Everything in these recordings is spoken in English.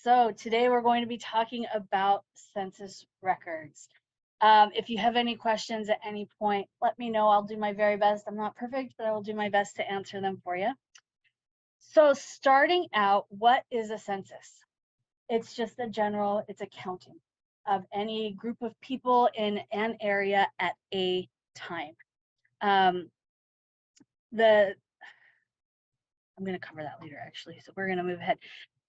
So today we're going to be talking about census records. If you have any questions at any point, let me know. I'll do my very best. I'm not perfect, but I will do my best to answer them for you. So starting out, what is a census? It's just it's a counting of any group of people in an area at a time. I'm going to cover that later, actually. So we're going to move ahead.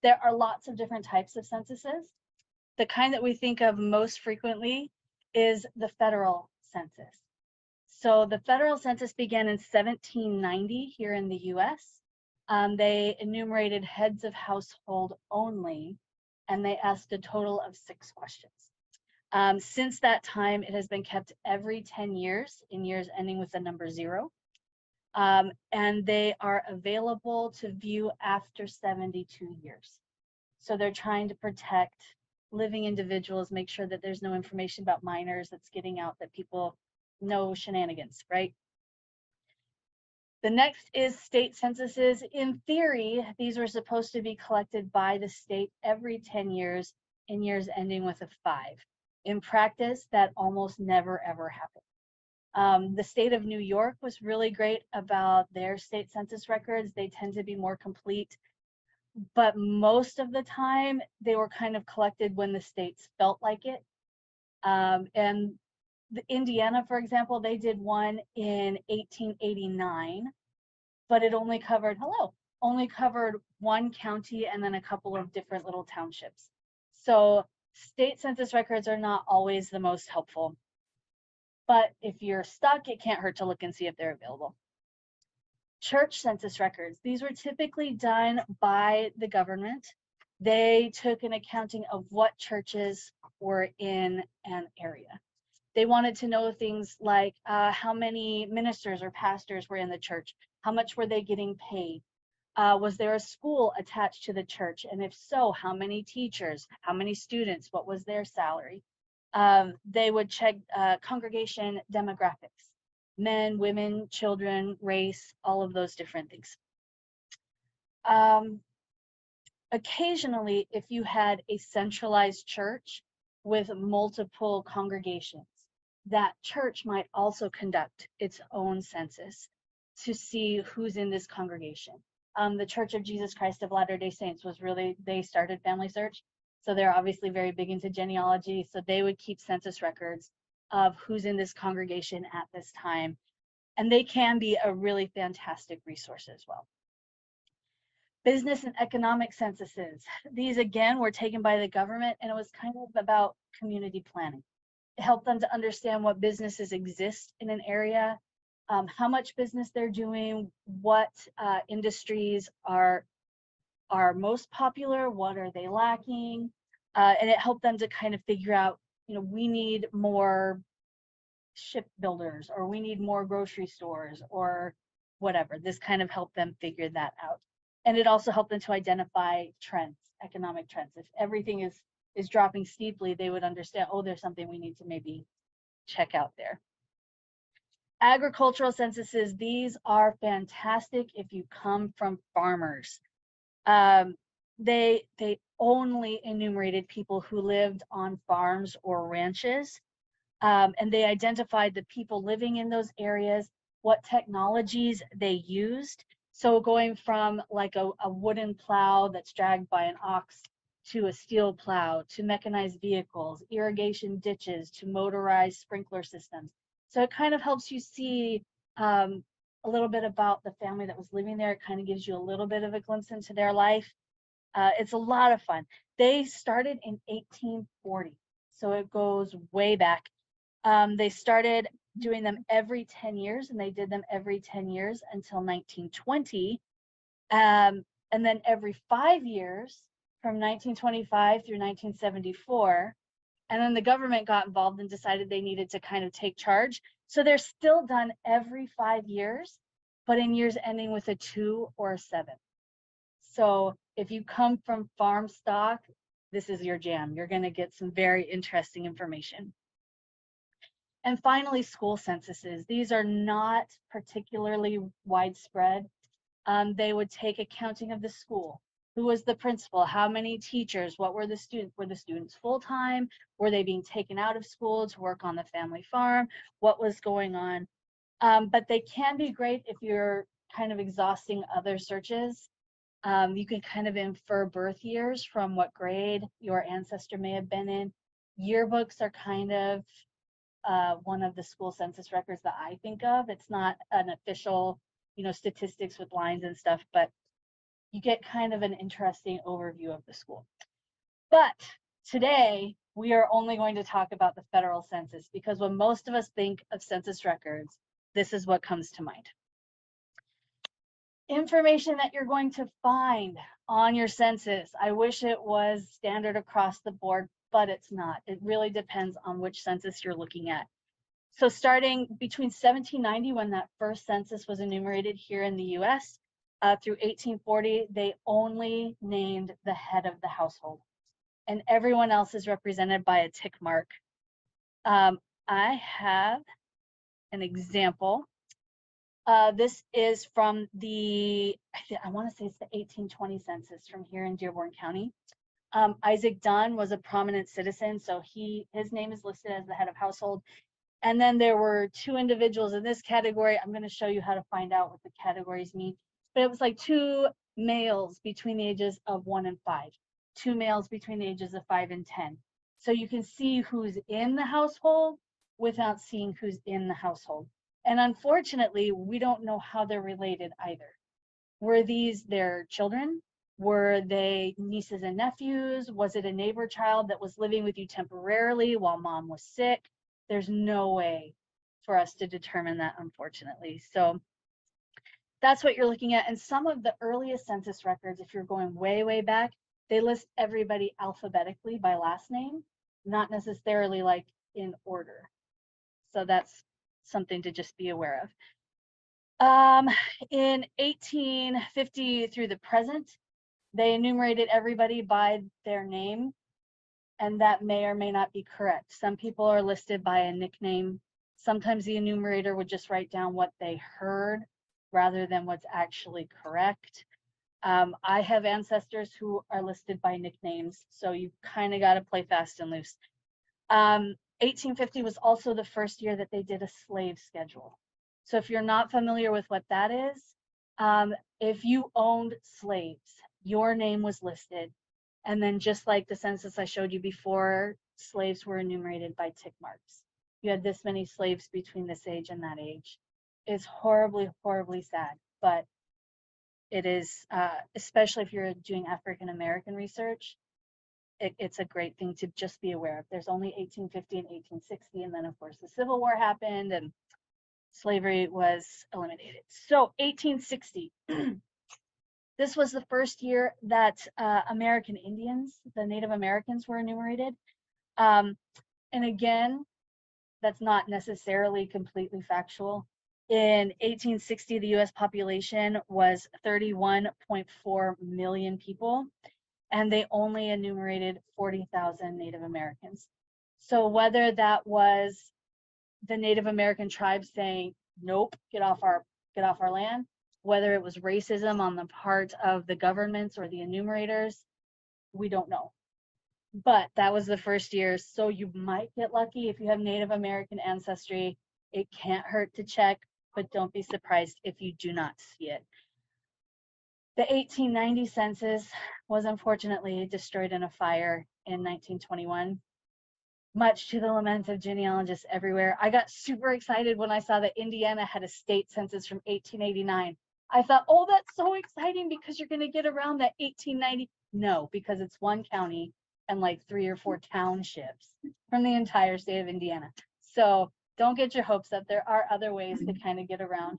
There are lots of different types of censuses. The kind that we think of most frequently is the federal census. So the federal census began in 1790 here in the US. They enumerated heads of household only, and they asked a total of 6 questions. Since that time, it has been kept every 10 years, in years ending with the number 0. And they are available to view after 72 years. So they're trying to protect living individuals, make sure that there's no information about minors that's getting out, that people know shenanigans, right? The next is state censuses. In theory, these were supposed to be collected by the state every 10 years in years ending with a 5. In practice, that almost never ever happened. The state of New York was really great about their state census records. They tend to be more complete, but most of the time they were kind of collected when the states felt like it. And Indiana, for example, they did one in 1889, but it only covered, only covered one county and then a couple of different little townships. So state census records are not always the most helpful, but if you're stuck, it can't hurt to look and see if they're available. Church census records. These were typically done by the government. They took an accounting of what churches were in an area. They wanted to know things like how many ministers or pastors were in the church, how much were they getting paid, was there a school attached to the church, and if so, how many teachers, how many students, what was their salary. They would check congregation demographics. Men, women, children, race, all of those different things. Occasionally, if you had a centralized church with multiple congregations, that church might also conduct its own census to see who's in this congregation. The Church of Jesus Christ of Latter-day Saints they started Family Search, so they're obviously very big into genealogy, so they would keep census records of who's in this congregation at this time. And they can be a really fantastic resource as well. Business and economic censuses. These, again, were taken by the government, and it was kind of about community planning. It helped them to understand what businesses exist in an area, how much business they're doing, what industries are most popular, what are they lacking, and it helped them to kind of figure out, we need more shipbuilders, or we need more grocery stores, or whatever. This kind of helped them figure that out. And it also helped them to identify trends, economic trends. If everything is dropping steeply, they would understand, oh, there's something we need to maybe check out there. Agricultural censuses, these are fantastic if you come from farmers. They only enumerated people who lived on farms or ranches. And they identified the people living in those areas, what technologies they used. So going from like a wooden plow that's dragged by an ox to a steel plow, to mechanized vehicles, irrigation ditches, to motorized sprinkler systems. So it kind of helps you see a little bit about the family that was living there. It kind of gives you a little bit of a glimpse into their life. It's a lot of fun. They started in 1840, so it goes way back. They started doing them every 10 years, and they did them every 10 years until 1920. And then every 5 years from 1925 through 1974. And then the government got involved and decided they needed to kind of take charge. So they're still done every 5 years, but in years ending with a 2 or a 7. So if you come from farm stock, this is your jam. You're going to get some very interesting information. And finally, school censuses. These are not particularly widespread. They would take a counting of the school. Who was the principal? How many teachers? What were the students? Were the students full-time? Were they being taken out of school to work on the family farm? What was going on? But they can be great if you're kind of exhausting other searches. You can kind of infer birth years from what grade your ancestor may have been in. Yearbooks are kind of one of the school census records that I think of. It's not an official, statistics with lines and stuff, but you get kind of an interesting overview of the school. But today, we are only going to talk about the federal census, because when most of us think of census records, this is what comes to mind. Information that you're going to find on your census. I wish it was standard across the board, but it's not. It really depends on which census you're looking at. So starting between 1790, when that first census was enumerated here in the US, through 1840, they only named the head of the household, and everyone else is represented by a tick mark. I have an example. This is from I want to say it's the 1820 census from here in Dearborn County. Isaac Dunn was a prominent citizen, so his name is listed as the head of household. And then there were two individuals in this category. I'm going to show you how to find out what the categories mean. But it was like two males between the ages of 1 and 5, two males between the ages of 5 and 10. So you can see who's in the household without seeing who's in the household. And unfortunately, we don't know how they're related either. Were these their children? Were they nieces and nephews? Was it a neighbor child that was living with you temporarily while mom was sick? There's no way for us to determine that, unfortunately. So that's what you're looking at. And some of the earliest census records, if you're going way, way back, they list everybody alphabetically by last name, not necessarily like in order. So that's something to just be aware of. In 1850 through the present, they enumerated everybody by their name, and that may or may not be correct. Some people are listed by a nickname. Sometimes the enumerator would just write down what they heard rather than what's actually correct. I have ancestors who are listed by nicknames, so you've kind of got to play fast and loose. 1850 was also the first year that they did a slave schedule. So if you're not familiar with what that is, if you owned slaves, your name was listed. And then just like the census I showed you before, slaves were enumerated by tick marks. You had this many slaves between this age and that age. It's horribly, horribly sad, but it is, especially if you're doing African American research, it's a great thing to just be aware of. There's only 1850 and 1860, and then of course the Civil War happened and slavery was eliminated. So 1860, this was the first year that American Indians, the Native Americans, were enumerated. And again, that's not necessarily completely factual. In 1860, the US population was 31.4 million people, and they only enumerated 40,000 Native Americans. So whether that was the Native American tribes saying, nope, get off our land, whether it was racism on the part of the governments or the enumerators, we don't know. But that was the first year, so you might get lucky if you have Native American ancestry. It can't hurt to check, but don't be surprised if you do not see it. The 1890 census was unfortunately destroyed in a fire in 1921, much to the lament of genealogists everywhere. I got super excited when I saw that Indiana had a state census from 1889. I thought, oh, that's so exciting because you're going to get around that 1890. No, because it's one county and like 3 or 4 townships from the entire state of Indiana. So don't get your hopes up. There are other ways to kind of get around.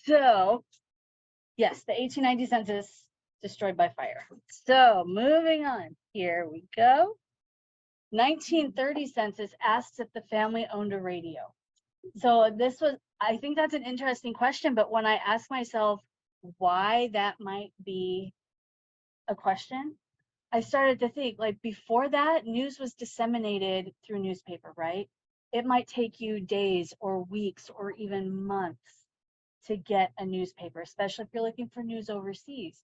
So yes, the 1890 census destroyed by fire. So moving on, here we go. 1930 census asks if the family owned a radio. So this was, I think that's an interesting question, but when I ask myself why that might be a question, I started to think, like, before that, news was disseminated through newspaper, right? It might take you days or weeks or even months to get a newspaper, especially if you're looking for news overseas.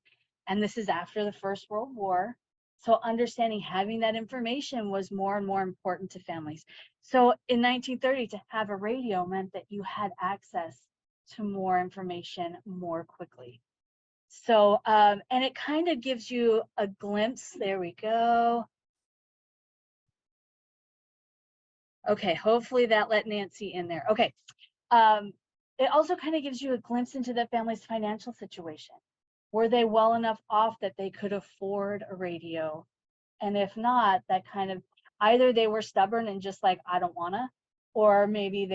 And this is after the First World War. So understanding having that information was more and more important to families. So in 1930, to have a radio meant that you had access to more information more quickly. So, and it kind of gives you a glimpse. There we go. Okay, hopefully that let Nancy in there. Okay. It also kind of gives you a glimpse into the family's financial situation. Were they well enough off that they could afford a radio? And if not, that kind of, either they were stubborn and just like, I don't wanna, or maybe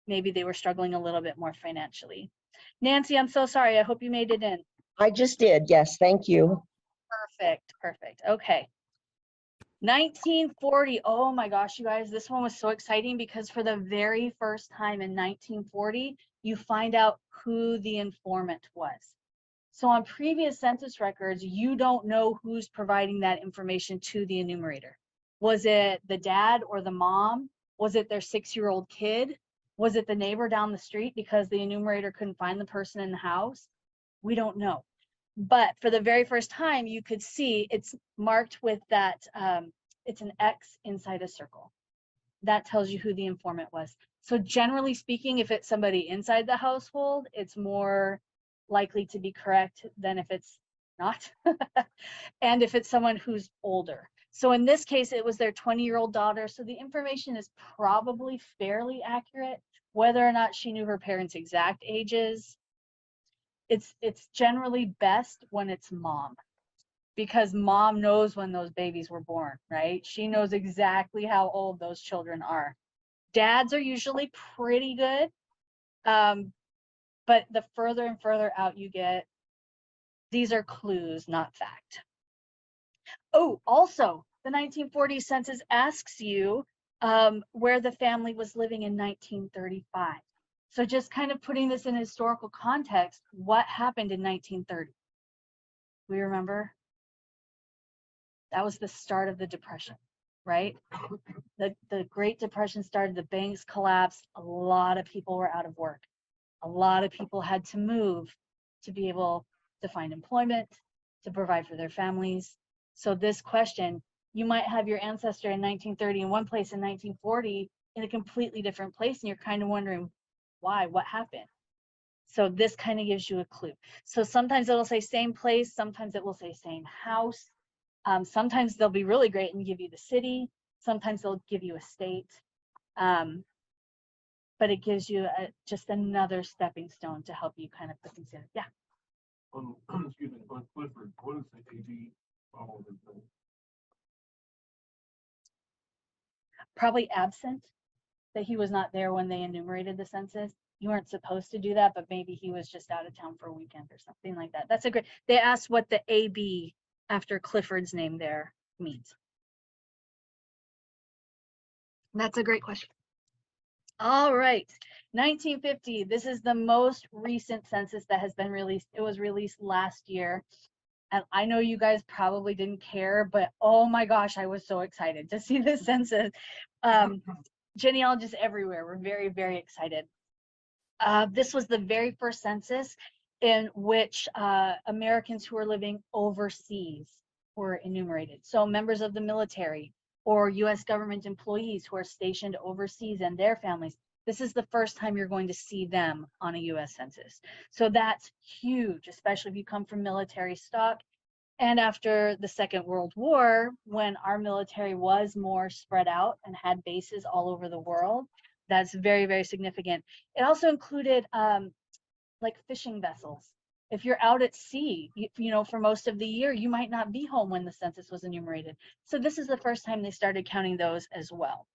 they were struggling a little bit more financially. Nancy, I'm so sorry. I hope you made it in. I just did. Yes, thank you. Perfect. Okay. 1940. Oh my gosh, you guys, this one was so exciting because for the very first time in 1940, you find out who the informant was. So on previous census records, you don't know who's providing that information to the enumerator. Was it the dad or the mom? Was it their 6-year-old kid? Was it the neighbor down the street because the enumerator couldn't find the person in the house? We don't know. But for the very first time, you could see it's marked with that, it's an X inside a circle. That tells you who the informant was. So generally speaking, if it's somebody inside the household, it's more likely to be correct than if it's not. And if it's someone who's older. So in this case, it was their 20-year-old daughter. So the information is probably fairly accurate. Whether or not she knew her parents' exact ages, it's generally best when it's mom, because mom knows when those babies were born, right? She knows exactly how old those children are. Dads are usually pretty good, but the further and further out you get, these are clues, not fact. Oh, also, the 1940 census asks you where the family was living in 1935. So just kind of putting this in historical context, what happened in 1930? We remember? That was the start of the Depression, right? The Great Depression started, the banks collapsed, a lot of people were out of work. A lot of people had to move to be able to find employment, to provide for their families. So this question, you might have your ancestor in 1930 in one place, in 1940 in a completely different place, and you're kind of wondering why, what happened? So this kind of gives you a clue. So sometimes it'll say same place, sometimes it will say same house. Sometimes they'll be really great and give you the city. Sometimes they'll give you a state. But it gives you just another stepping stone to help you kind of put things in. Yeah. Excuse me, on Clifford, what is the AB follow the thing? Probably absent, that he was not there when they enumerated the census. You weren't supposed to do that, but maybe he was just out of town for a weekend or something like that. That's a great, they asked what the AB after Clifford's name there means. That's a great question. All right, 1950. This is the most recent census that has been released. It was released last year. And I know you guys probably didn't care, but oh my gosh, I was so excited to see this census. Genealogists everywhere were very, very excited. This was the very first census in which Americans who were living overseas were enumerated. So members of the military or US government employees who are stationed overseas and their families, this is the first time you're going to see them on a US census. So that's huge, especially if you come from military stock. And after the Second World War, when our military was more spread out and had bases all over the world, that's very, very significant. It also included like fishing vessels. If you're out at sea, you know, for most of the year, you might not be home when the census was enumerated. So this is the first time they started counting those as well.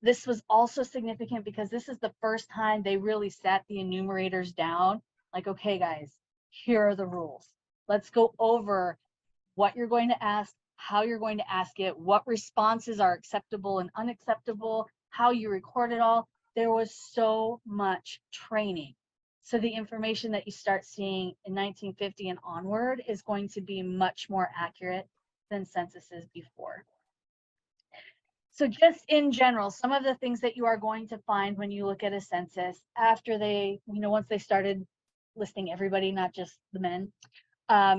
This was also significant because this is the first time they really sat the enumerators down. Like, okay, guys, here are the rules. Let's go over what you're going to ask, how you're going to ask it, what responses are acceptable and unacceptable, how you record it all. There was so much training. So the information that you start seeing in 1950 and onward is going to be much more accurate than censuses before. So just in general, some of the things that you are going to find when you look at a census after they, once they started listing everybody, not just the men,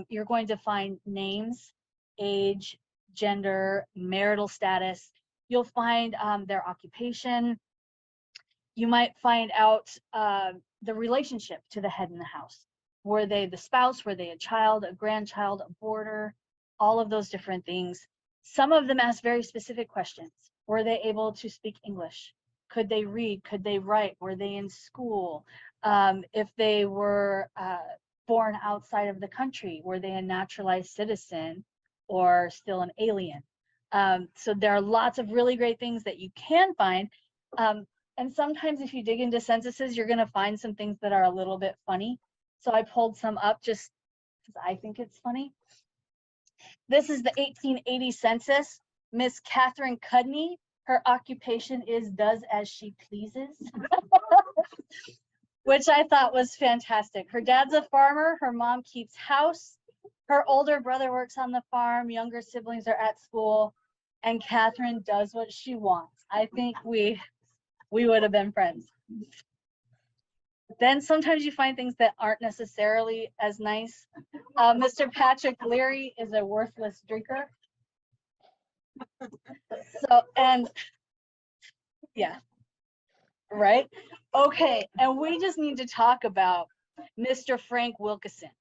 you're going to find names, age, gender, marital status. You'll find their occupation. You might find out the relationship to the head in the house. Were they the spouse? Were they a child, a grandchild, a boarder? All of those different things. Some of them ask very specific questions. Were they able to speak English? Could they read? Could they write? Were they in school? If they were born outside of the country, were they a naturalized citizen or still an alien? So there are lots of really great things that you can find. And sometimes if you dig into censuses, you're going to find some things that are a little bit funny. So I pulled some up just because I think it's funny. This is the 1880 census. Miss Catherine Cudney, her occupation is does as she pleases, which I thought was fantastic. Her dad's a farmer. Her mom keeps house. Her older brother works on the farm. Younger siblings are at school. And Catherine does what she wants. I think we would have been friends. Then sometimes you find things that aren't necessarily as nice. Mr. Patrick Leary is a worthless drinker. So, and yeah, right? Okay, and we just need to talk about Mr. Frank Wilkeson.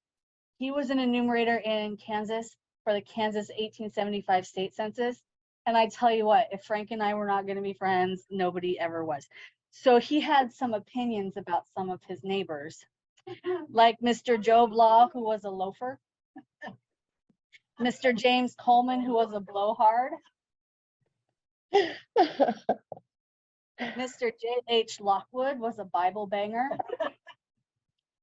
He was an enumerator in Kansas for the Kansas 1875 state census. And I tell you what, if Frank and I were not going to be friends, nobody ever was. So he had some opinions about some of his neighbors, like Mr. Job Law, who was a loafer, Mr. James Coleman, who was a blowhard, Mr. J.H. Lockwood was a Bible banger.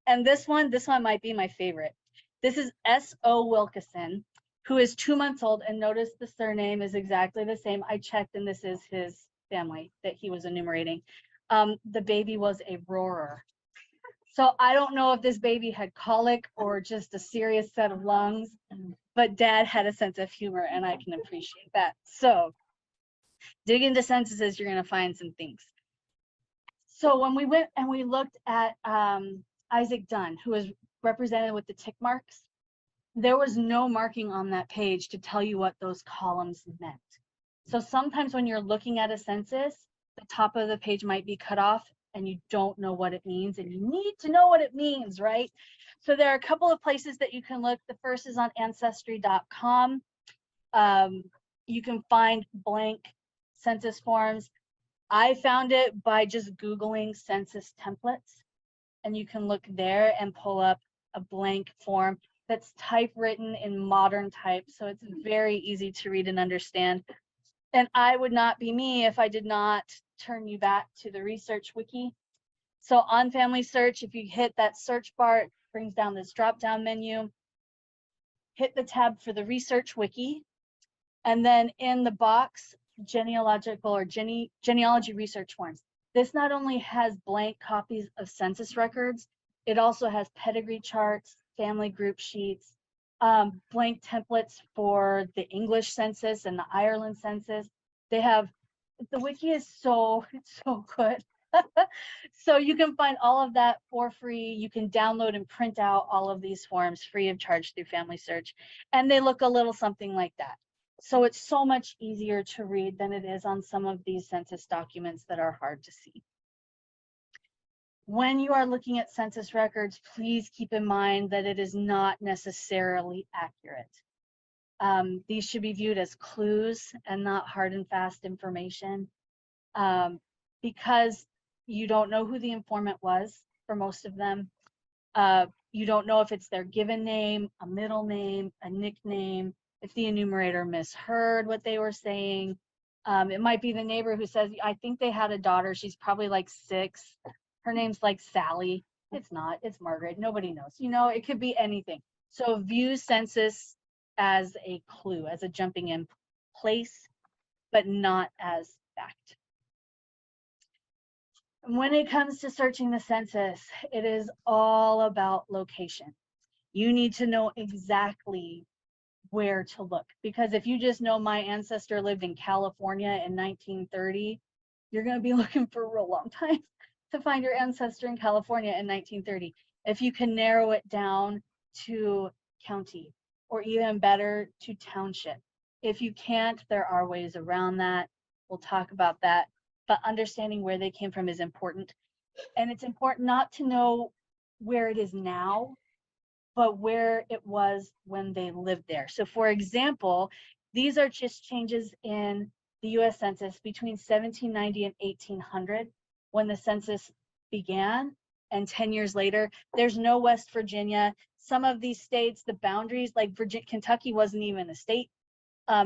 And this one might be my favorite. This is S.O. Wilkeson, who is 2 months old, and notice the surname is exactly the same. I checked, and this is his family that he was enumerating. The baby was a roarer. So I don't know if this baby had colic or just a serious set of lungs, but dad had a sense of humor, and I can appreciate that. So dig into censuses, you're going to find some things. So when we went and we looked at Isaac Dunn, who is represented with the tick marks, there was no marking on that page to tell you what those columns meant. So sometimes when you're looking at a census, the top of the page might be cut off and you don't know what it means, and you need to know what it means, right? So there are a couple of places that you can look. The first is on ancestry.com. You can find blank census forms. I found it by just Googling census templates, and you can look there and pull up a blank form that's typewritten in modern type, so it's very easy to read and understand. And I would not be me if I did not turn you back to the research wiki. So on family search, if you hit that search bar, it brings down this drop-down menu. Hit the tab for the research wiki, and then in the box, genealogical or genealogy research forms. This not only has blank copies of census records, it also has pedigree charts, family group sheets, blank templates for the English census and the Ireland census. They have, the wiki is so good. So you can find all of that for free. You can download and print out all of these forms free of charge through Family Search. And they look a little something like that. So it's so much easier to read than it is on some of these census documents that are hard to see. When you are looking at census records, please keep in mind that it is not necessarily accurate. These should be viewed as clues and not hard and fast information, because you don't know who the informant was for most of them. You don't know if it's their given name, a middle name, a nickname, if the enumerator misheard what they were saying. It might be the neighbor who says, I think they had a daughter, she's probably like 6. Her name's like Sally. It's not, it's Margaret. Nobody knows. It could be anything. So view census as a clue, as a jumping in place, but not as fact. When it comes to searching the census, it is all about location. You need to know exactly where to look. Because if you just know my ancestor lived in California in 1930, you're going to be looking for a real long time to find your ancestor in California in 1930. If you can narrow it down to county, or even better, to township. If you can't, there are ways around that. We'll talk about that. But understanding where they came from is important. And it's important not to know where it is now, but where it was when they lived there. So for example, these are just changes in the US Census between 1790 and 1800, when the census began, and 10 years later. There's no West Virginia. Some of these states, the boundaries, like Virginia, Kentucky wasn't even a state.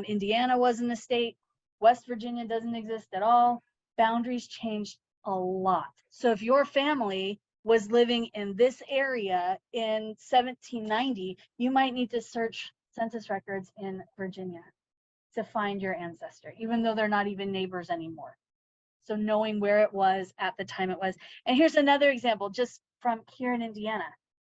Indiana wasn't a state. West Virginia doesn't exist at all. Boundaries changed a lot. So if your family was living in this area in 1790, you might need to search census records in Virginia to find your ancestor, even though they're not even neighbors anymore. So knowing where it was at the time it was. And here's another example just from here in Indiana.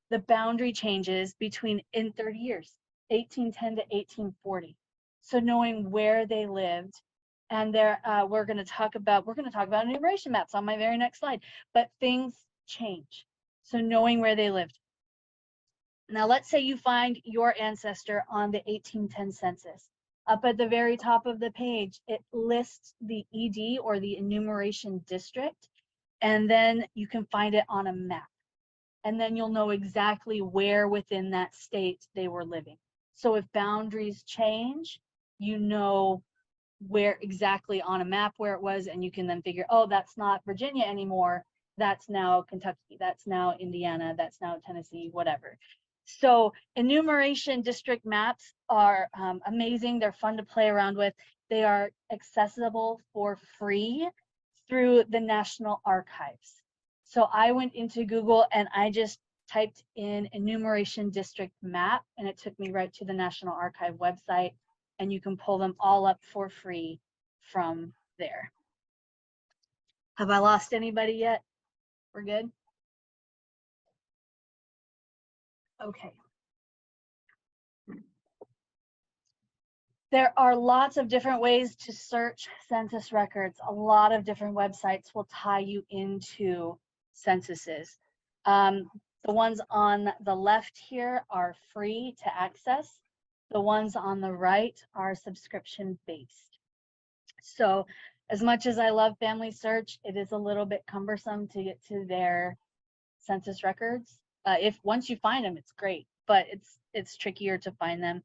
The boundary changes between in 30 years, 1810 to 1840. So knowing where they lived, and there we're going to talk about enumeration maps on my very next slide, but things change. So knowing where they lived. Now let's say you find your ancestor on the 1810 census. Up at the very top of the page, it lists the ED, or the enumeration district, and then you can find it on a map. And then you'll know exactly where within that state they were living. So if boundaries change, you know where exactly on a map where it was, and you can then figure, oh, that's not Virginia anymore. That's now Kentucky, that's now Indiana, that's now Tennessee, whatever. So enumeration district maps are amazing. They're fun to play around with. They are accessible for free through the National Archives. So I went into Google and I just typed in enumeration district map, and it took me right to the National Archive website, and you can pull them all up for free from there. Have I lost anybody yet? We're good? Okay. There are lots of different ways to search census records. A lot of different websites will tie you into censuses. The ones on the left here are free to access. The ones on the right are subscription based. So as much as I love Family Search, it is a little bit cumbersome to get to their census records. If once you find them, it's great, but it's trickier to find them.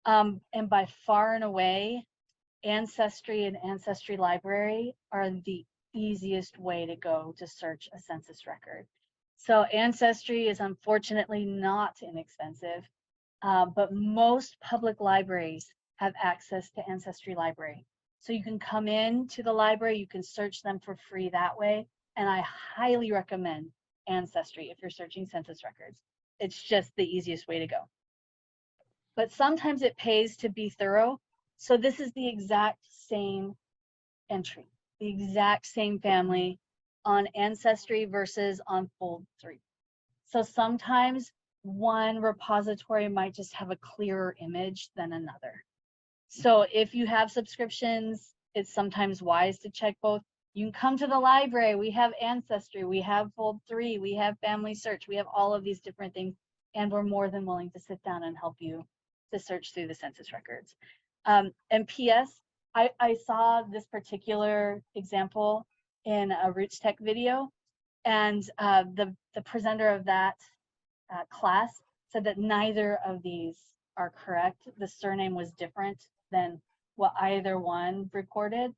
And by far and away, Ancestry and Ancestry Library are the easiest way to go to search a census record. So Ancestry is unfortunately not inexpensive, but most public libraries have access to Ancestry Library. So you can come in to the library, you can search them for free that way. And I highly recommend Ancestry if you're searching census records. It's just the easiest way to go. But sometimes it pays to be thorough. So this is the exact same entry, the exact same family on Ancestry versus on Fold 3. So sometimes one repository might just have a clearer image than another. So if you have subscriptions, it's sometimes wise to check both. You can come to the library. We have Ancestry, we have Fold 3, we have Family Search, we have all of these different things, and we're more than willing to sit down and help you to search through the census records. And P.S., I saw this particular example in a Roots Tech video, and the presenter of that class said that neither of these are correct. The surname was different than what either one recorded.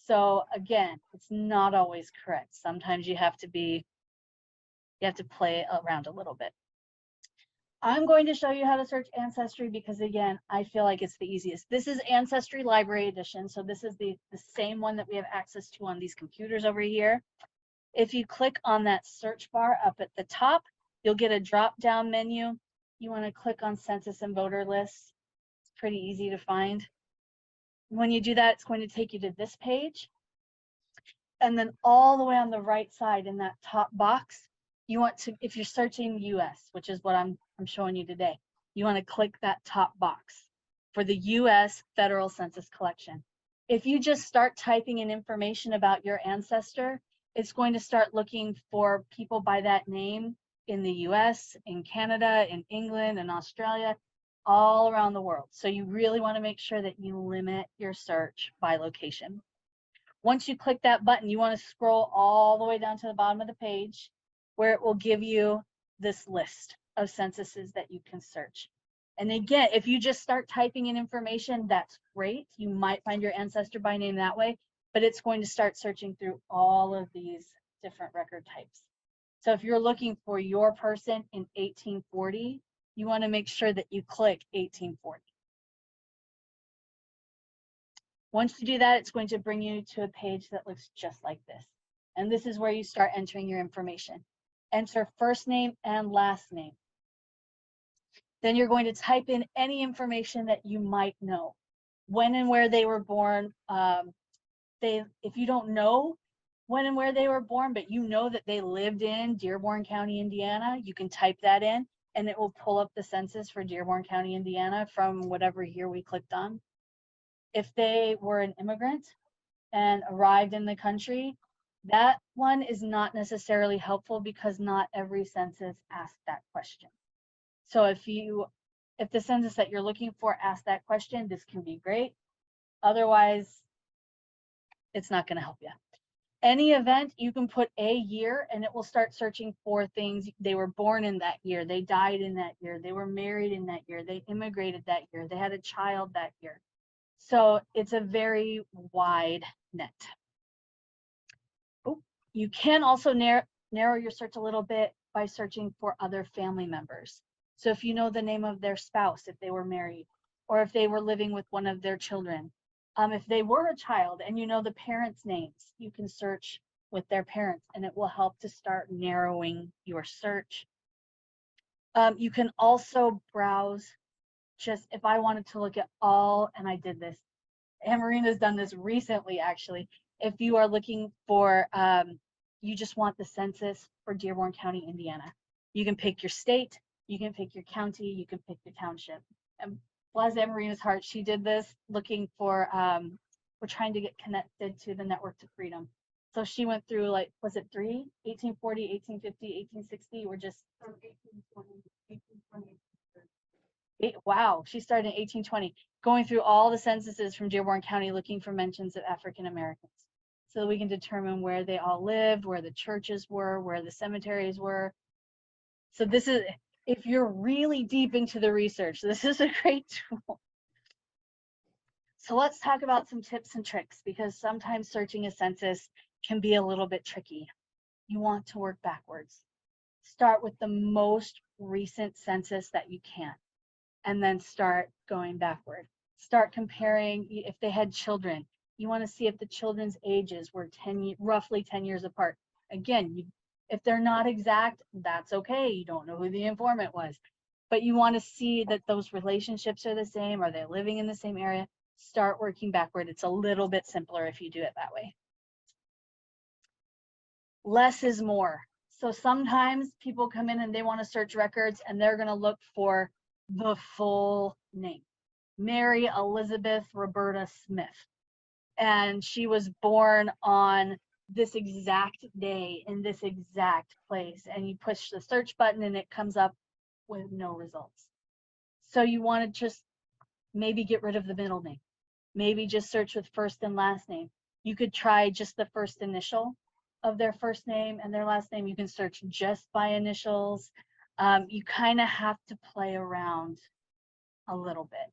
So again, it's not always correct. Sometimes you have to play around a little bit. I'm going to show you how to search Ancestry because again, I feel like it's the easiest. This is Ancestry Library Edition. So this is the same one that we have access to on these computers over here. If you click on that search bar up at the top, you'll get a drop down menu. You want to click on Census and Voter Lists. It's pretty easy to find. When you do that, it's going to take you to this page. And then all the way on the right side in that top box, you want to, if you're searching US, which is what I'm showing you today, you want to click that top box. for the US federal census collection. If you just start typing in information about your ancestor, it's going to start looking for people by that name in the US, in Canada, in England, in Australia, all around the world. So you really want to make sure that you limit your search by location. Once you click that button, you want to scroll all the way down to the bottom of the page where it will give you this list of censuses that you can search. And again, if you just start typing in information, that's great. You might find your ancestor by name that way, but it's going to start searching through all of these different record types. So if you're looking for your person in 1840, you want to make sure that you click 1840. Once you do that, it's going to bring you to a page that looks just like this. And this is where you start entering your information. Enter first name and last name. Then you're going to type in any information that you might know. When and where they were born. If you don't know when and where they were born, but you know that they lived in Dearborn County, Indiana, you can type that in and it will pull up the census for Dearborn County, Indiana from whatever year we clicked on. If they were an immigrant and arrived in the country, that one is not necessarily helpful because not every census asks that question. So if the census that you're looking for asks that question, this can be great. Otherwise, it's not going to help you. Any event, you can put a year and it will start searching for things. They were born in that year, they died in that year, they were married in that year, they immigrated that year, they had a child that year. So it's a very wide net. Oh, you can also narrow your search a little bit by searching for other family members. So if you know the name of their spouse, if they were married, or if they were living with one of their children, if they were a child and you know the parents' names, you can search with their parents and it will help to start narrowing your search. You can also browse just if I wanted to look at all, and I did this, and Marina's done this recently actually. If you are looking for, you just want the census for Dearborn County, Indiana, you can pick your state, you can pick your county, you can pick your township. And bless Marina's heart, she did this looking for, we're trying to get connected to the Network to Freedom. So she went through, like, was it 1840, 1850, 1860, or just 1820, 1820. Wow, she started in 1820, going through all the censuses from Dearborn County looking for mentions of African Americans so that we can determine where they all lived, where the churches were, where the cemeteries were. So this is, if you're really deep into the research, this is a great tool. So let's talk about some tips and tricks, because sometimes searching a census can be a little bit tricky. You want to work backwards. Start with the most recent census that you can, and then start going backward. Start comparing if they had children. You want to see if the children's ages were roughly 10 years apart. Again, if they're not exact, that's okay. You don't know who the informant was. But you want to see that those relationships are the same. Are they living in the same area? Start working backward. It's a little bit simpler if you do it that way. Less is more. So sometimes people come in and they want to search records and they're going to look for the full name. Mary Elizabeth Roberta Smith. And she was born on this exact day in this exact place. And you push the search button and it comes up with no results. So you want to just maybe get rid of the middle name. Maybe just search with first and last name. You could try just the first initial of their first name and their last name. You can search just by initials. You kind of have to play around a little bit.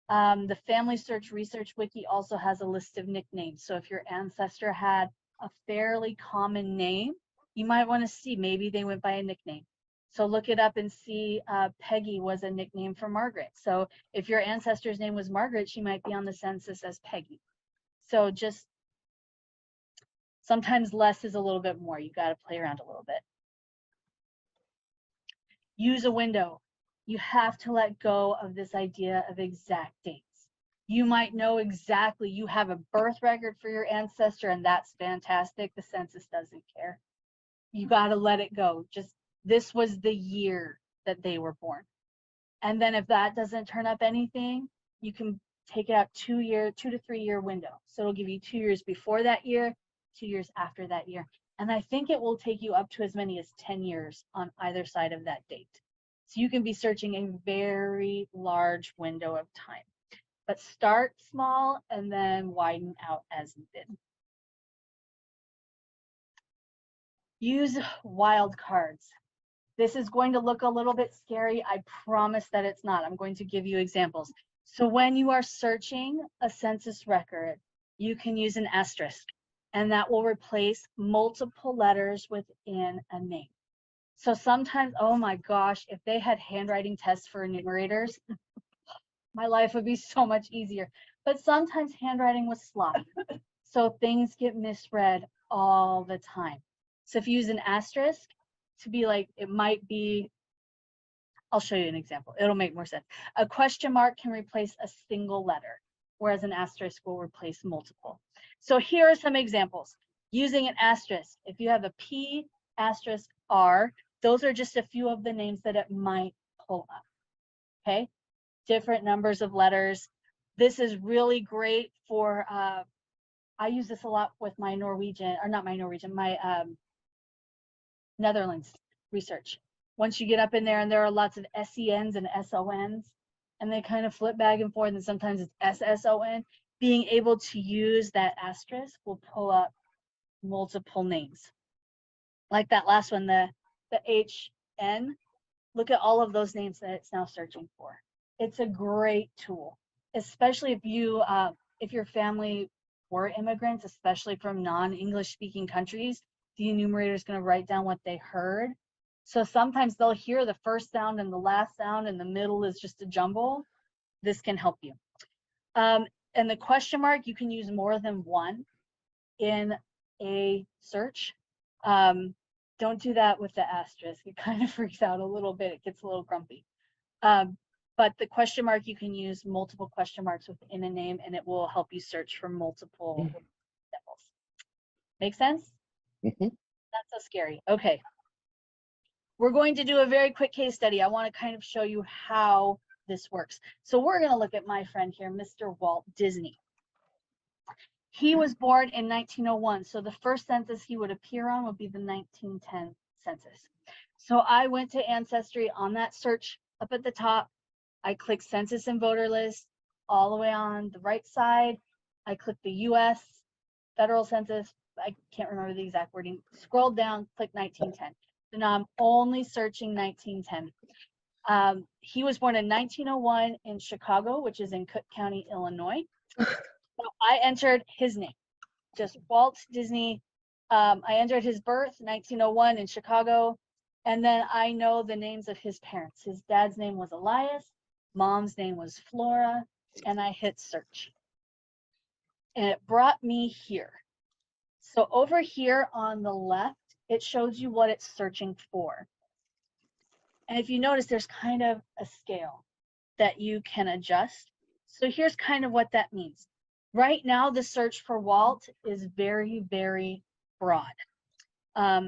The Family Search Research Wiki also has a list of nicknames. So if your ancestor had a fairly common name, you might want to see maybe they went by a nickname. So look it up and see. Peggy was a nickname for Margaret. So if your ancestor's name was Margaret, she might be on the census as Peggy. So just sometimes less is a little bit more. You got to play around a little bit. Use a window. You have to let go of this idea of exact dates. You might know exactly, you have a birth record for your ancestor and that's fantastic. The census doesn't care. You got to let it go. Just this was the year that they were born. And then if that doesn't turn up anything, you can take it out 2 to 3 year window. So it'll give you 2 years before that year, 2 years after that year. And I think it will take you up to as many as 10 years on either side of that date. So you can be searching a very large window of time, but start small and then widen out as needed. Use wildcards. This is going to look a little bit scary. I promise that it's not. I'm going to give you examples. So when you are searching a census record, you can use an asterisk, and that will replace multiple letters within a name. So sometimes, oh my gosh, if they had handwriting tests for enumerators, my life would be so much easier. But sometimes handwriting was sloppy, so things get misread all the time. So if you use an asterisk to be like, it might be, I'll show you an example. It'll make more sense. A question mark can replace a single letter, whereas an asterisk will replace multiple. So here are some examples. Using an asterisk, if you have a P asterisk R, those are just a few of the names that it might pull up. Okay, different numbers of letters. This is really great for, I use this a lot with my Norwegian, or not my Norwegian, my Netherlands research. Once you get up in there and there are lots of SENs and SONs, and they kind of flip back and forth, and sometimes it's SSON, being able to use that asterisk will pull up multiple names. Like that last one, the HN, look at all of those names that it's now searching for. It's a great tool, especially if your family were immigrants, especially from non-English speaking countries. The enumerator is going to write down what they heard. So sometimes they'll hear the first sound and the last sound, and the middle is just a jumble. This can help you. And the question mark, you can use more than one in a search. Don't do that with the asterisk. It kind of freaks out a little bit. It gets a little grumpy. But the question mark, you can use multiple question marks within a name, and it will help you search for multiple symbols. Make sense? Mhm. Not so scary. Okay. We're going to do a very quick case study. I want to kind of show you how this works. So we're going to look at my friend here, Mr. Walt Disney. He was born in 1901. So the first census he would appear on would be the 1910 census. So I went to Ancestry on that search up at the top. I clicked Census and Voter List. All the way on the right side, I clicked the US Federal Census. I can't remember the exact wording. Scrolled down, click 1910. So now I'm only searching 1910. He was born in 1901 in Chicago, which is in Cook County, Illinois. So I entered his name, just Walt Disney. I entered his birth, 1901 in Chicago. And then I know the names of his parents. His dad's name was Elias. Mom's name was Flora. And I hit search. And it brought me here. So over here on the left, it shows you what it's searching for. And if you notice, there's kind of a scale that you can adjust. So here's kind of what that means. Right now, the search for Walt is very, very broad.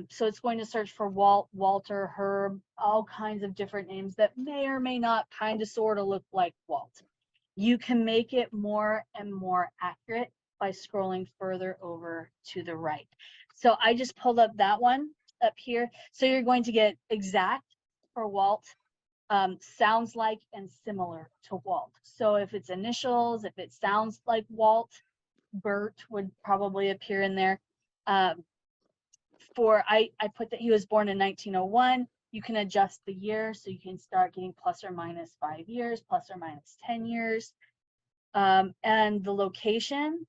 So it's going to search for Walt, Walter, Herb, all kinds of different names that may or may not kind of sort of look like Walt. You can make it more and more accurate by scrolling further over to the right. So I just pulled up that one up here. So you're going to get exact for Walt, sounds like and similar to Walt. So if it's initials, if it sounds like Walt, Bert would probably appear in there. I put that he was born in 1901. You can adjust the year, so you can start getting plus or minus 5 years, plus or minus 10 years. And the location,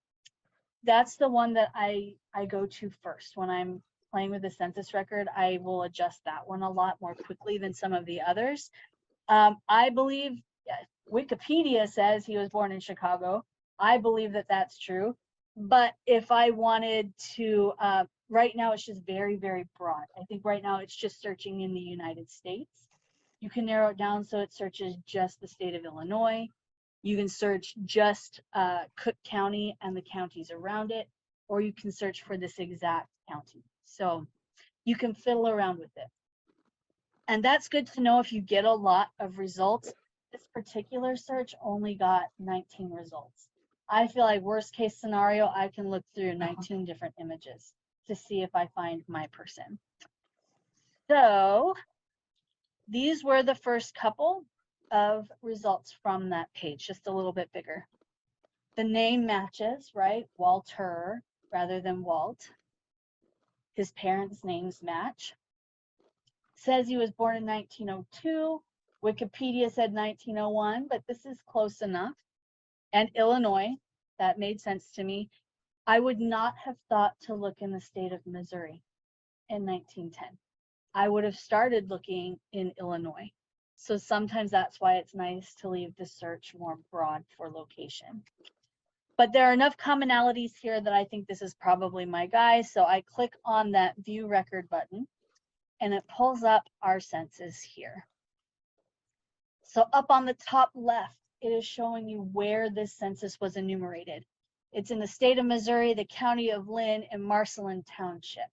that's the one that I go to first. When I'm playing with the census record, I will adjust that one a lot more quickly than some of the others. I believe Wikipedia says he was born in Chicago. I believe that that's true. But if I wanted to, right now it's just very, very broad. I think right now it's just searching in the United States. You can narrow it down so it searches just the state of Illinois. You can search just Cook County and the counties around it, or you can search for this exact county. So you can fiddle around with it. And that's good to know if you get a lot of results, this particular search only got 19 results. I feel like worst case scenario, I can look through 19 different images to see if I find my person. So these were the first couple of results from that page, just a little bit bigger. The name matches, right? Walter rather than Walt. His parents' names match. Says he was born in 1902. Wikipedia said 1901, but this is close enough. And Illinois, that made sense to me. I would not have thought to look in the state of Missouri in 1910. I would have started looking in Illinois. So sometimes that's why it's nice to leave the search more broad for location. But there are enough commonalities here that I think this is probably my guy. So I click on that view record button and it pulls up our census here. So up on the top left, it is showing you where this census was enumerated. It's in the state of Missouri, the county of Lynn, and Marceline Township.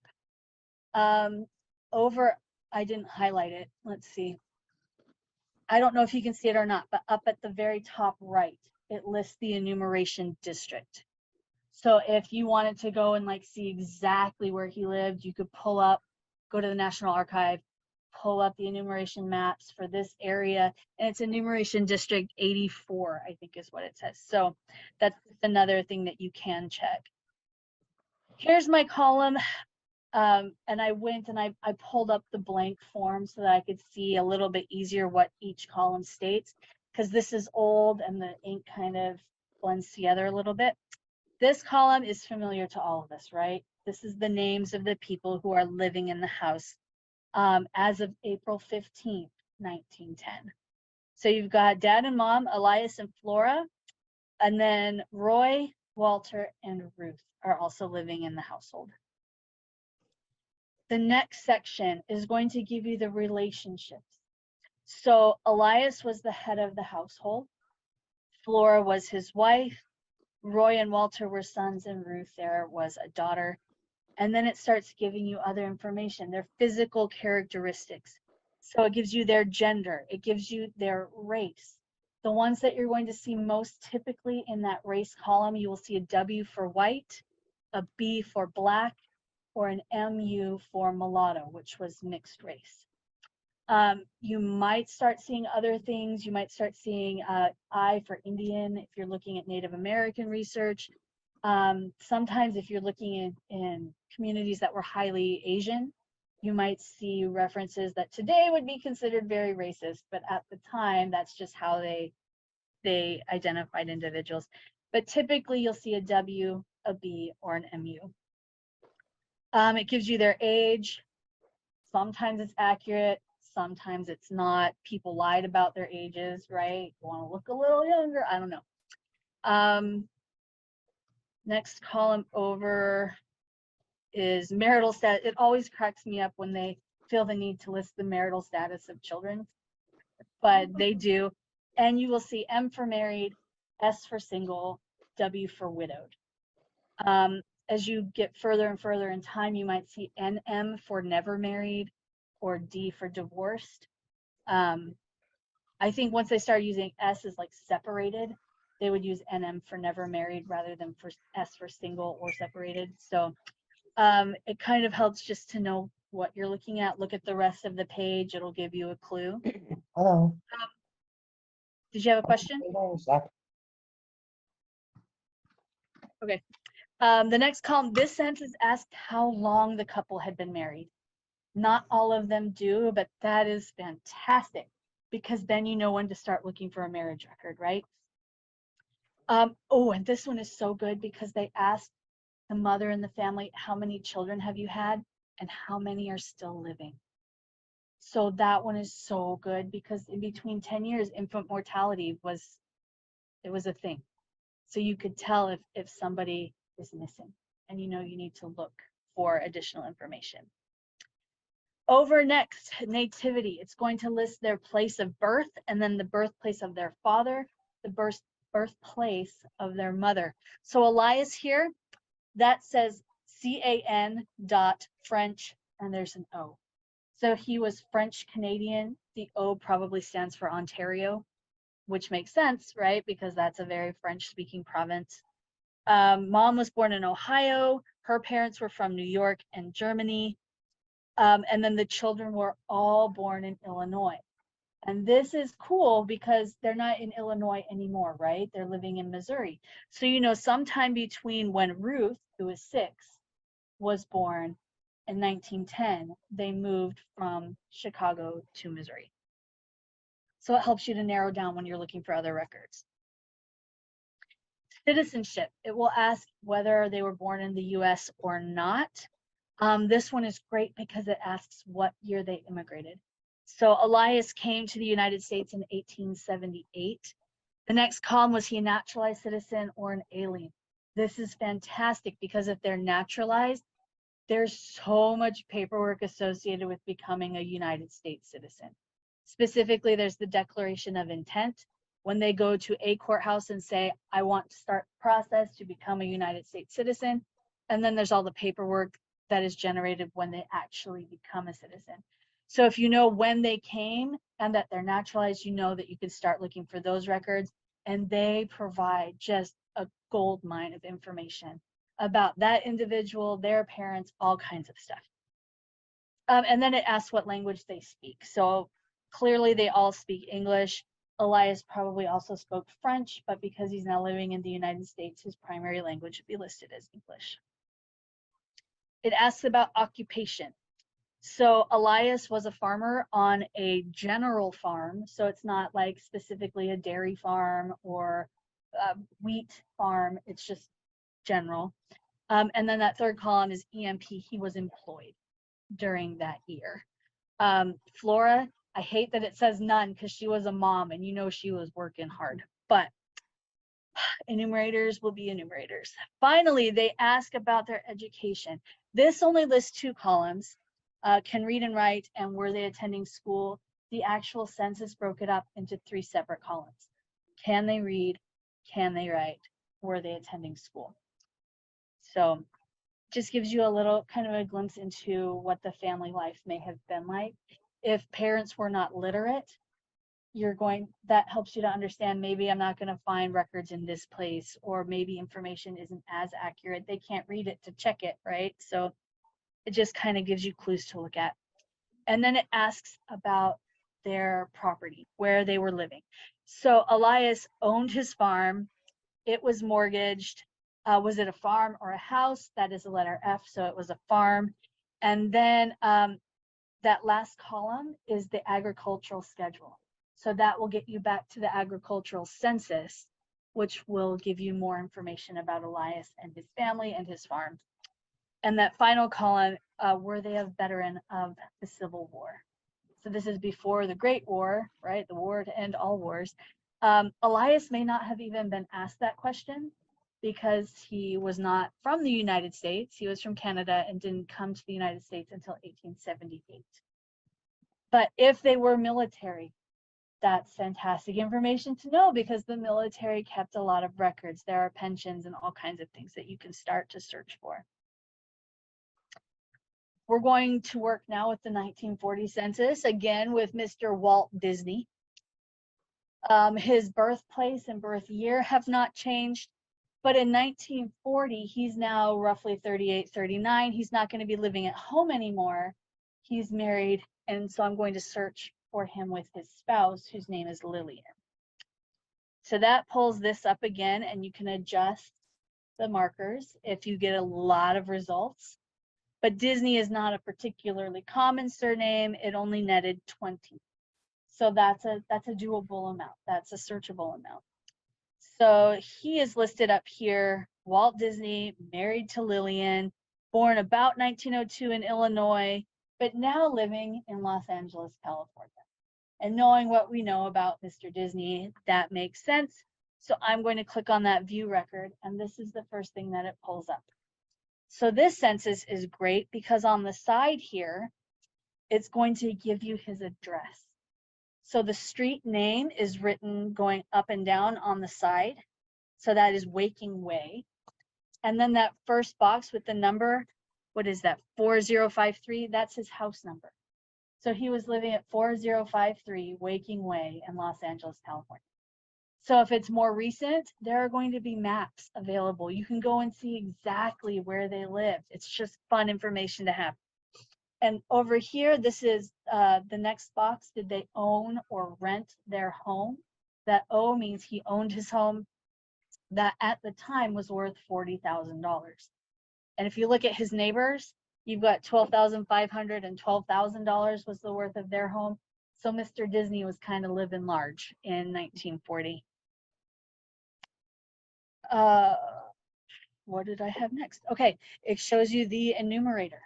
I didn't highlight it. Let's see. I don't know if you can see it or not, but up at the very top right, it lists the enumeration district. So if you wanted to go and like see exactly where he lived, you could pull up, go to the National Archive, pull up the enumeration maps for this area, and it's enumeration district 84, I think is what it says. So that's another thing that you can check. Here's my column. And I went and I pulled up the blank form so that I could see a little bit easier what each column states, because this is old and the ink kind of blends together a little bit. This column is familiar to all of us, right? This is the names of the people who are living in the house as of April 15th, 1910. So you've got dad and mom, Elias and Flora, and then Roy, Walter, and Ruth are also living in the household. The next section is going to give you the relationships. So Elias was the head of the household. Flora was his wife. Roy and Walter were sons, and Ruth there was a daughter. And then it starts giving you other information, their physical characteristics. So it gives you their gender. It gives you their race. The ones that you're going to see most typically in that race column, you will see a W for white, a B for black, or an MU for mulatto, which was mixed race. You might start seeing other things. You might start seeing I for Indian if you're looking at Native American research. Sometimes if you're looking in communities that were highly Asian, you might see references that today would be considered very racist, but at the time, that's just how they identified individuals. But typically you'll see a W, a B, or an MU. It gives you their age. Sometimes it's accurate, sometimes it's not. People lied about their ages, right? You want to look a little younger, I don't know. Next column over is marital status. It always cracks me up when they feel the need to list the marital status of children, but they do. And you will see M for married, S for single, W for widowed. As you get further and further in time, you might see NM for never married or D for divorced. I think once they start using S as like separated, they would use NM for never married rather than for S for single or separated. So it kind of helps just to know what you're looking at. Look at the rest of the page. It'll give you a clue. Hello. Did you have a question? Okay. The next column, this census asked how long the couple had been married. Not all of them do, but that is fantastic because then you know when to start looking for a marriage record, right? Oh, and this one is so good because they asked the mother in the family, how many children have you had and how many are still living? So that one is so good because in between 10 years, infant mortality was a thing. So you could tell if somebody is missing and you know you need to look for additional information. Over next, nativity. It's going to list their place of birth and then the birthplace of their father, the birthplace of their mother. So Elias here, that says CAN dot French and there's an O. So he was French Canadian. The O probably stands for Ontario. which makes sense, right? Because that's a very French-speaking province. Mom was born in Ohio. Her parents were from New York and Germany. And then the children were all born in Illinois. And this is cool because they're not in Illinois anymore, right? They're living in Missouri. So, sometime between when Ruth, who was 6, was born in 1910, they moved from Chicago to Missouri. So it helps you to narrow down when you're looking for other records. Citizenship, it will ask whether they were born in the US or not. This one is great because it asks what year they immigrated. So Elias came to the United States in 1878. The next column, was he a naturalized citizen or an alien? This is fantastic because if they're naturalized, there's so much paperwork associated with becoming a United States citizen. Specifically, there's the Declaration of Intent. When they go to a courthouse and say, I want to start the process to become a United States citizen. And then there's all the paperwork that is generated when they actually become a citizen. So if you know when they came and that they're naturalized, you know that you can start looking for those records, and they provide just a gold mine of information about that individual, their parents, all kinds of stuff. And then it asks what language they speak. So clearly they all speak English. Elias probably also spoke French, but because he's now living in the United States, his primary language would be listed as English. It asks about occupation. So Elias was a farmer on a general farm. So it's not like specifically a dairy farm or a wheat farm. It's just general. And then that third column is EMP. He was employed during that year. Flora, I hate that it says none because she was a mom and she was working hard, but enumerators will be enumerators. Finally, they ask about their education. This only lists 2 columns, can read and write, and were they attending school. The actual census broke it up into 3 separate columns. Can they read? Can they write? Were they attending school? So just gives you a little kind of a glimpse into what the family life may have been like. If parents were not literate, that helps you to understand, maybe I'm not going to find records in this place, or maybe information isn't as accurate. They can't read it to check it, right? So it just kind of gives you clues to look at. And then it asks about their property, where they were living. So Elias owned his farm. It was mortgaged. Was it a farm or a house? That is a letter F, so it was a farm. And then that last column is the agricultural schedule. So that will get you back to the agricultural census, which will give you more information about Elias and his family and his farm. And that final column, were they a veteran of the Civil War? So this is before the Great War, right? The war to end all wars. Elias may not have even been asked that question because he was not from the United States. He was from Canada and didn't come to the United States until 1878. But if they were military, that's fantastic information to know because the military kept a lot of records. There are pensions and all kinds of things that you can start to search for. We're going to work now with the 1940 census, again with Mr. Walt Disney. His birthplace and birth year have not changed, but in 1940, he's now roughly 38, 39. He's not going to be living at home anymore. He's married, and so I'm going to search for him with his spouse, whose name is Lillian. So that pulls this up again, and you can adjust the markers if you get a lot of results. But Disney is not a particularly common surname. It only netted 20. So that's a doable amount. That's a searchable amount. So he is listed up here, Walt Disney, married to Lillian, born about 1902 in Illinois, but now living in Los Angeles, California. And knowing what we know about Mr. Disney, that makes sense. So I'm going to click on that view record, and this is the first thing that it pulls up. So this census is great because on the side here, it's going to give you his address. So the street name is written going up and down on the side. So that is Waking Way. And then that first box with the number, what is that, 4053? That's his house number. So he was living at 4053 Waking Way in Los Angeles, California. So if it's more recent, there are going to be maps available. You can go and see exactly where they lived. It's just fun information to have. And over here, this is the next box. Did they own or rent their home? That O means he owned his home. That at the time was worth $40,000. And if you look at his neighbors, you've got $12,500 and $12,000 was the worth of their home. So Mr. Disney was kind of living large in 1940. What did I have next? Okay, it shows you the enumerator.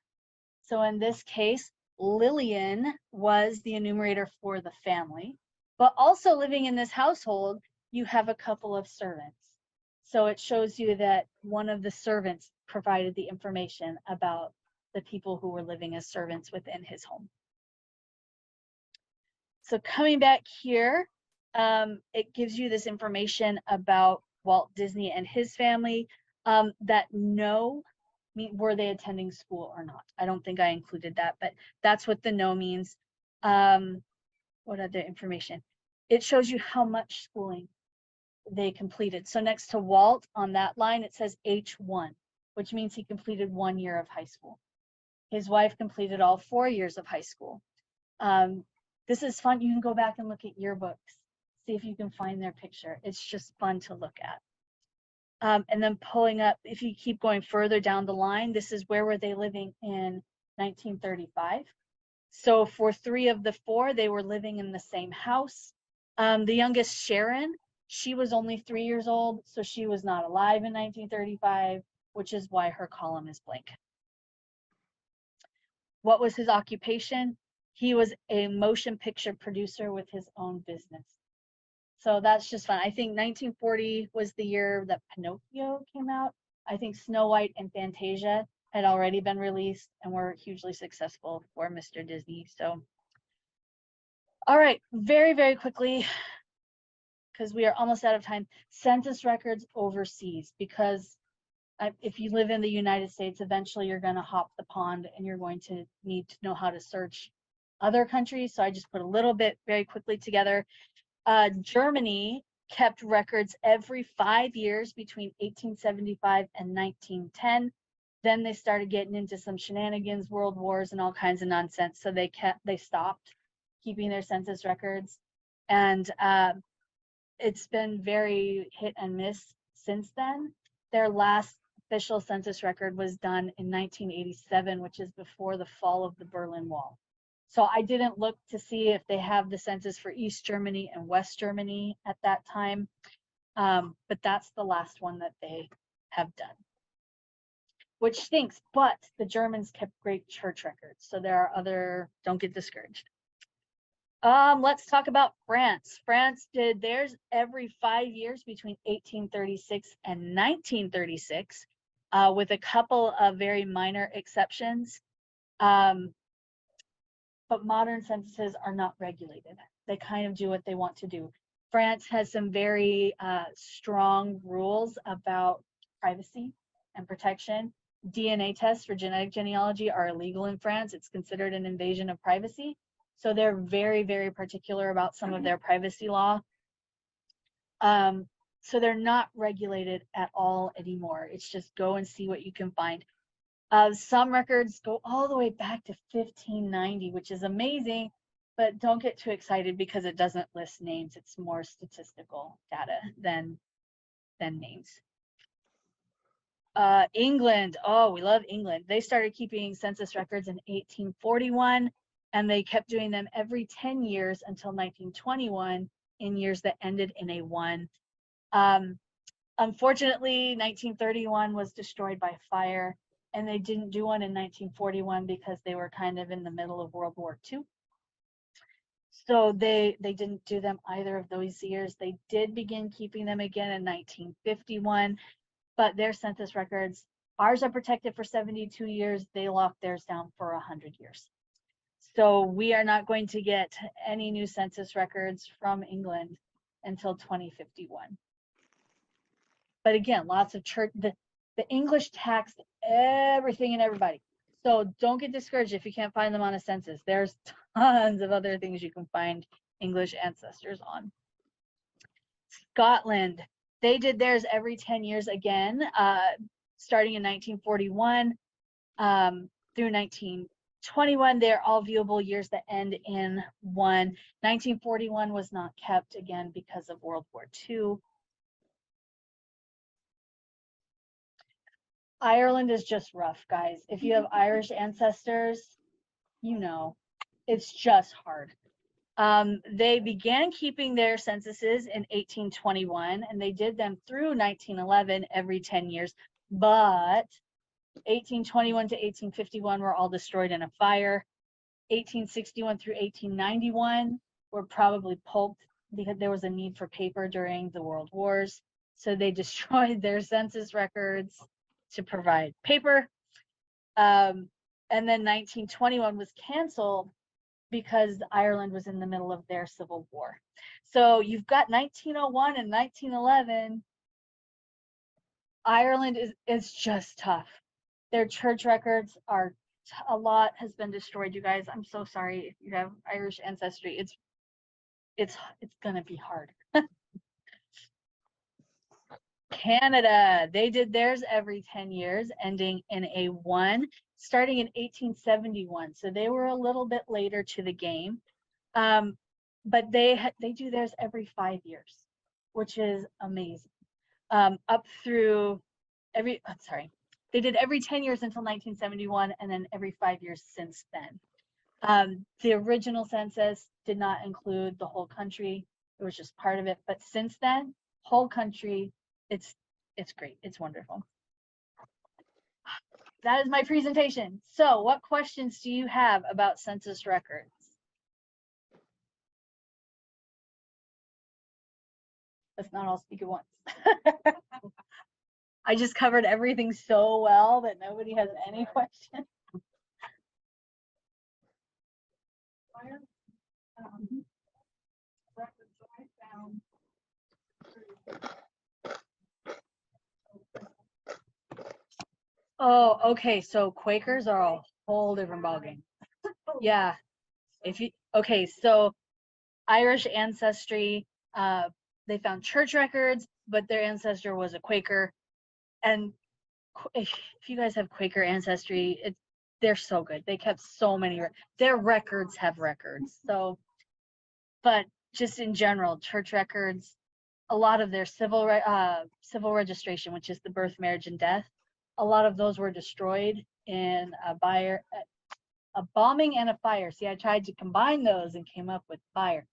So in this case, Lillian was the enumerator for the family, but also living in this household, you have a couple of servants. So it shows you that one of the servants provided the information about the people who were living as servants within his home. So coming back here, it gives you this information about Walt Disney and his family, that no, were they attending school or not? I don't think I included that, but that's what the no means. What other information? It shows you how much schooling they completed. So next to Walt on that line, it says H1, which means he completed 1 year of high school. His wife completed all 4 years of high school. This is fun. You can go back and look at yearbooks, see if you can find their picture. It's just fun to look at. And then pulling up, if you keep going further down the line, this is where were they living in 1935. So for 3 of the 4, they were living in the same house. The youngest, Sharon, she was only 3 years old, so she was not alive in 1935, which is why her column is blank. What was his occupation? He was a motion picture producer with his own business. So that's just fun. I think 1940 was the year that Pinocchio came out. I think Snow White and Fantasia had already been released and were hugely successful for Mr. Disney. So, all right, very, very quickly, because we are almost out of time, census records overseas, because if you live in the United States, eventually you're going to hop the pond and you're going to need to know how to search other countries. So I just put a little bit very quickly together. Germany kept records every 5 years between 1875 and 1910. Then they started getting into some shenanigans, world wars, and all kinds of nonsense. So they stopped keeping their census records, and it's been very hit and miss since then. Their last official census record was done in 1987, which is before the fall of the Berlin Wall. So I didn't look to see if they have the census for East Germany and West Germany at that time, but that's the last one that they have done, which stinks, but the Germans kept great church records. So there are other, don't get discouraged. Let's talk about France. France did theirs every 5 years between 1836 and 1936, with a couple of very minor exceptions. But modern censuses are not regulated. They kind of do what they want to do. France has some very strong rules about privacy and protection. DNA tests for genetic genealogy are illegal in France. It's considered an invasion of privacy. So they're very, very particular about some of their privacy law. So they're not regulated at all anymore. It's just go and see what you can find. Some records go all the way back to 1590, which is amazing, but don't get too excited because it doesn't list names. It's more statistical data than names. England, oh, we love England. They started keeping census records in 1841, and they kept doing them every 10 years until 1921, in years that ended in a 1. Unfortunately, 1931 was destroyed by fire, and they didn't do one in 1941 because they were kind of in the middle of World War II. So they didn't do them either of those years. They did begin keeping them again in 1951, but their census records, ours are protected for 72 years. They locked theirs down for 100 years. So we are not going to get any new census records from England until 2051. But again, lots of church, the English taxed everything and everybody. So don't get discouraged if you can't find them on a census. There's tons of other things you can find English ancestors on. Scotland, they did theirs every 10 years again, starting in 1941 through 1921. They're all viewable years that end in 1. 1941 was not kept again because of World War II. Ireland is just rough, guys. If you have Irish ancestors, you know, it's just hard. They began keeping their censuses in 1821, and they did them through 1911 every 10 years, but 1821 to 1851 were all destroyed in a fire. 1861 through 1891 were probably pulped because there was a need for paper during the World Wars. So they destroyed their census records to provide paper. And then 1921 was canceled because Ireland was in the middle of their civil war. So you've got 1901 and 1911. Ireland is just tough. Their church records are, a lot has been destroyed, you guys. I'm so sorry if you have Irish ancestry. It's gonna be hard. Canada, they did theirs every 10 years, ending in a 1, starting in 1871. So they were a little bit later to the game. But they do theirs every 5 years, which is amazing. Up through they did every 10 years until 1971, and then every 5 years since then. The original census did not include the whole country. It was just part of it. But since then, whole country, it's great. It's wonderful. That is my presentation. So what questions do you have about census records? Let's not all speak at once. I just covered everything so well that nobody has any questions. Oh, okay. So Quakers are a whole different ballgame. Yeah. Okay, so Irish ancestry, they found church records, but their ancestor was a Quaker. And if you guys have Quaker ancestry, they're so good. They kept so many, their records have records. So, but just in general, church records, a lot of their civil registration, which is the birth, marriage, and death, a lot of those were destroyed in a bombing and a fire. See, I tried to combine those and came up with fire.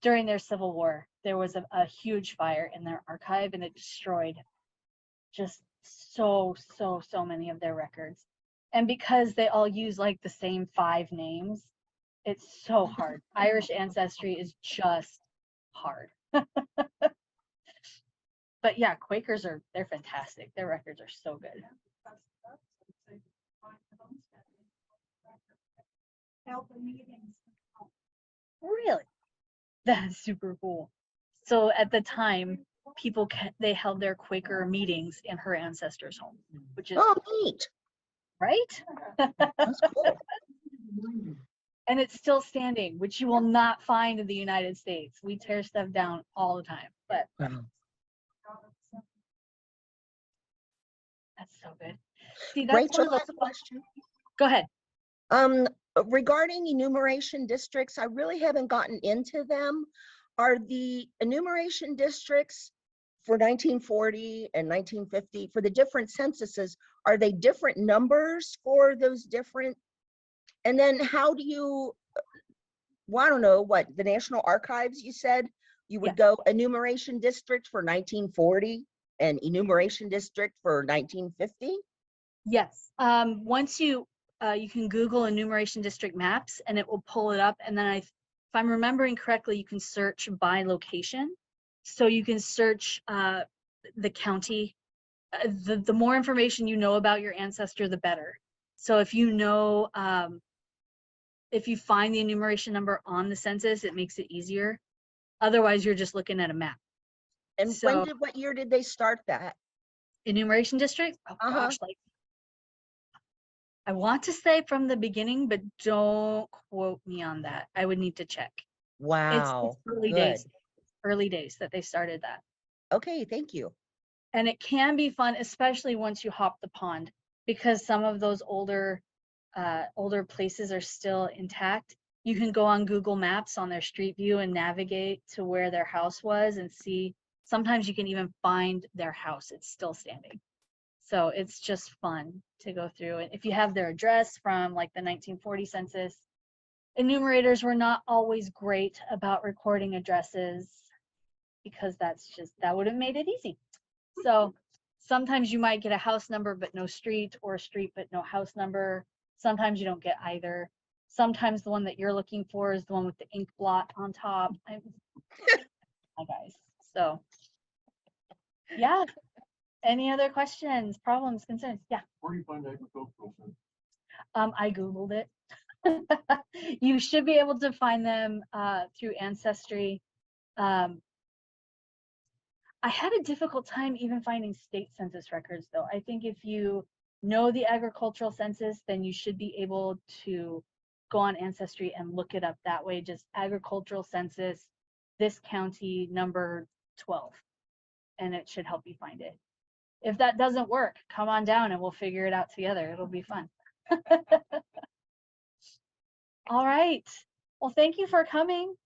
During their civil war, there was a huge fire in their archive, and it destroyed just so many of their records. And because they all use like the same 5 names, it's so hard. Irish ancestry is just hard. But yeah, Quakers they're fantastic. Their records are so good. Really? That's super cool. So at the time, they held their Quaker meetings in her ancestor's home, which is neat. Right? That's cool. And it's still standing, which you will not find in the United States. We tear stuff down all the time, but that's so good. See, that's Rachel one of has those. a question. Go ahead. Regarding enumeration districts, I really haven't gotten into them. Are the enumeration districts for 1940 and 1950 for the different censuses, are they different numbers for those different? And then how do you, well, I don't know, what, the National Archives, you said you would go enumeration district for 1940 and enumeration district for 1950? Yes. Once you can Google enumeration district maps and it will pull it up. And then if I'm remembering correctly, you can search by location. So you can search the county. The more information you know about your ancestor, the better. So if you know, if you find the enumeration number on the census, it makes it easier. Otherwise, you're just looking at a map. And So, what year did they start that? Enumeration district? Oh gosh, like I want to say from the beginning, but don't quote me on that. I would need to check. Wow. It's early Good. days. early days that they started that. Okay, thank you. And it can be fun, especially once you hop the pond, because some of those older places are still intact. You can go on Google Maps on their street view and navigate to where their house was and see. Sometimes you can even find their house. It's still standing. So it's just fun to go through. And if you have their address from like the 1940 census, enumerators were not always great about recording addresses because that would have made it easy. So sometimes you might get a house number but no street, or a street but no house number. Sometimes you don't get either. Sometimes the one that you're looking for is the one with the ink blot on top. Hi guys. So yeah. Any other questions, problems, concerns? Yeah. Where do you find agricultural census? I Googled it. You should be able to find them through Ancestry. I had a difficult time even finding state census records, though. I think if you know the agricultural census, then you should be able to go on Ancestry and look it up that way. Just agricultural census, this county number 12, and it should help you find it. If that doesn't work, come on down and we'll figure it out together. It'll be fun. All right. Well, thank you for coming.